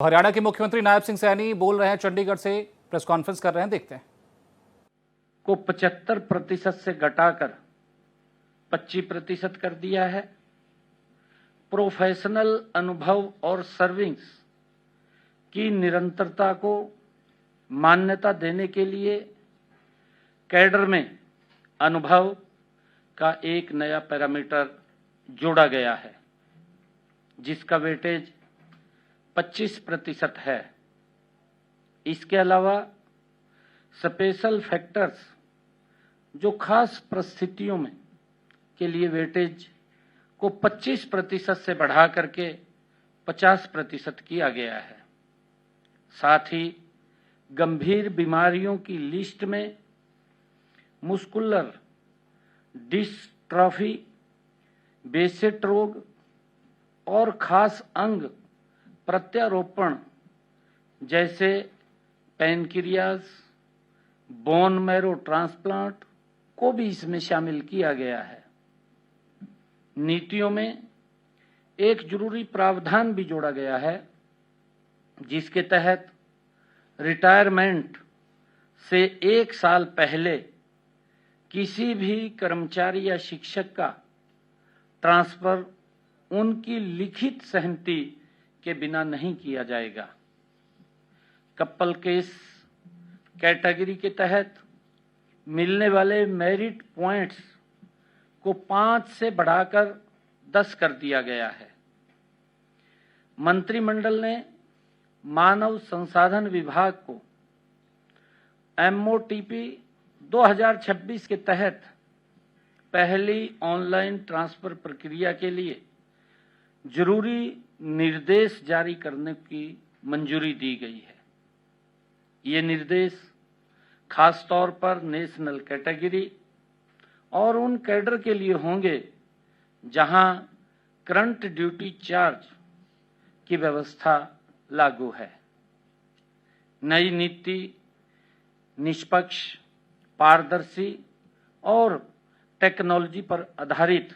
हरियाणा के मुख्यमंत्री नायब सिंह सैनी बोल रहे हैं, चंडीगढ़ से प्रेस कॉन्फ्रेंस कर रहे हैं, देखते हैं। को 75% से घटाकर 25% कर दिया है। प्रोफेशनल अनुभव और सर्विंग्स की निरंतरता को मान्यता देने के लिए कैडर में अनुभव का एक नया पैरामीटर जोड़ा गया है, जिसका वेटेज 25% है। इसके अलावा स्पेशल फैक्टर्स, जो खास परिस्थितियों में के लिए वेटेज को 25% से बढ़ा करके 50% किया गया है। साथ ही गंभीर बीमारियों की लिस्ट में मुस्कुलर डिस्ट्रॉफी, बेसेट रोग और खास अंग प्रत्यारोपण जैसे पैनक्रियाज, बोन मैरो ट्रांसप्लांट को भी इसमें शामिल किया गया है। नीतियों में एक जरूरी प्रावधान भी जोड़ा गया है, जिसके तहत रिटायरमेंट से 1 साल पहले किसी भी कर्मचारी या शिक्षक का ट्रांसफर उनकी लिखित सहमति के बिना नहीं किया जाएगा। कपल केस कैटेगरी के तहत मिलने वाले मेरिट पॉइंट्स को 5 से बढ़ाकर 10 कर दिया गया है। मंत्रिमंडल ने मानव संसाधन विभाग को MOTP 2026 के तहत पहली ऑनलाइन ट्रांसफर प्रक्रिया के लिए जरूरी निर्देश जारी करने की मंजूरी दी गई है। ये निर्देश खास तौर पर नेशनल कैटेगरी और उन कैडर के लिए होंगे जहां करंट ड्यूटी चार्ज की व्यवस्था लागू है। नई नीति निष्पक्ष, पारदर्शी और टेक्नोलॉजी पर आधारित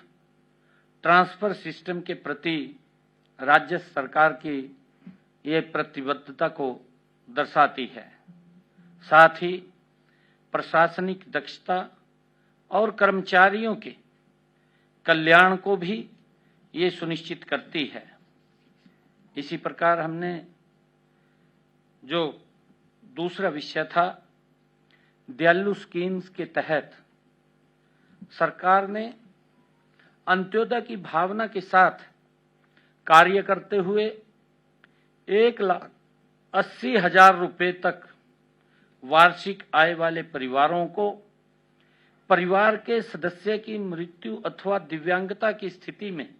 ट्रांसफर सिस्टम के प्रति राज्य सरकार की ये प्रतिबद्धता को दर्शाती है। साथ ही प्रशासनिक दक्षता और कर्मचारियों के कल्याण को भी ये सुनिश्चित करती है। इसी प्रकार हमने जो दूसरा विषय था, दयालु स्कीम्स के तहत सरकार ने अंत्योदय की भावना के साथ कार्य करते हुए 1,80,000 रुपए तक वार्षिक आय वाले परिवारों को परिवार के सदस्य की मृत्यु अथवा दिव्यांगता की स्थिति में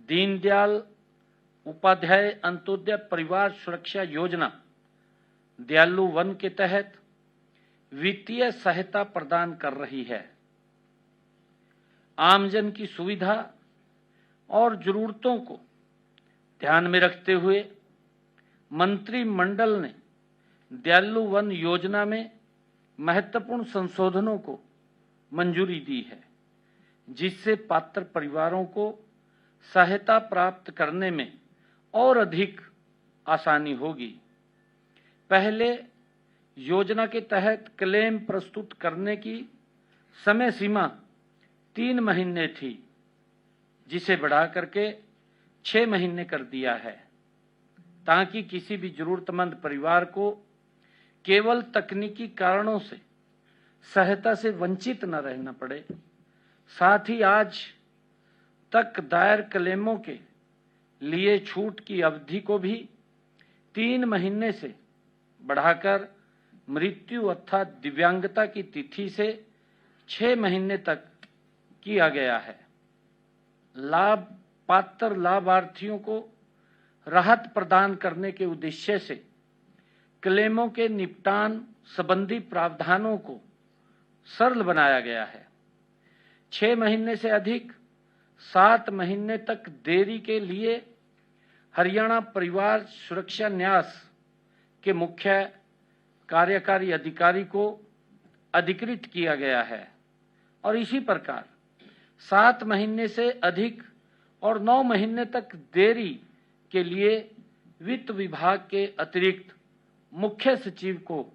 दीनदयाल उपाध्याय अंत्योदय परिवार सुरक्षा योजना दयालु वन के तहत वित्तीय सहायता प्रदान कर रही है। आमजन की सुविधा और जरूरतों को ध्यान में रखते हुए मंत्रिमंडल ने दयालु वन योजना में महत्वपूर्ण संशोधनों को मंजूरी दी है, जिससे पात्र परिवारों को सहायता प्राप्त करने में और अधिक आसानी होगी। पहले योजना के तहत क्लेम प्रस्तुत करने की समय सीमा 3 महीने थी, जिसे बढ़ा करके 6 महीने कर दिया है, ताकि किसी भी जरूरतमंद परिवार को केवल तकनीकी कारणों से सहायता से वंचित न रहना पड़े। साथ ही आज तक दायर क्लेमों के लिए छूट की अवधि को भी 3 महीने से बढ़ाकर मृत्यु अर्थात दिव्यांगता की तिथि से 6 महीने तक किया गया है। पात्र लाभार्थियों को राहत प्रदान करने के उद्देश्य से क्लेमों के निपटान संबंधी प्रावधानों को सरल बनाया गया है। 6 महीने से अधिक 7 महीने तक देरी के लिए हरियाणा परिवार सुरक्षा न्यास के मुख्य कार्यकारी अधिकारी को अधिकृत किया गया है और इसी प्रकार 7 महीने से अधिक और 9 महीने तक देरी के लिए वित्त विभाग के अतिरिक्त मुख्य सचिव को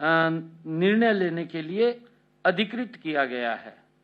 निर्णय लेने के लिए अधिकृत किया गया है।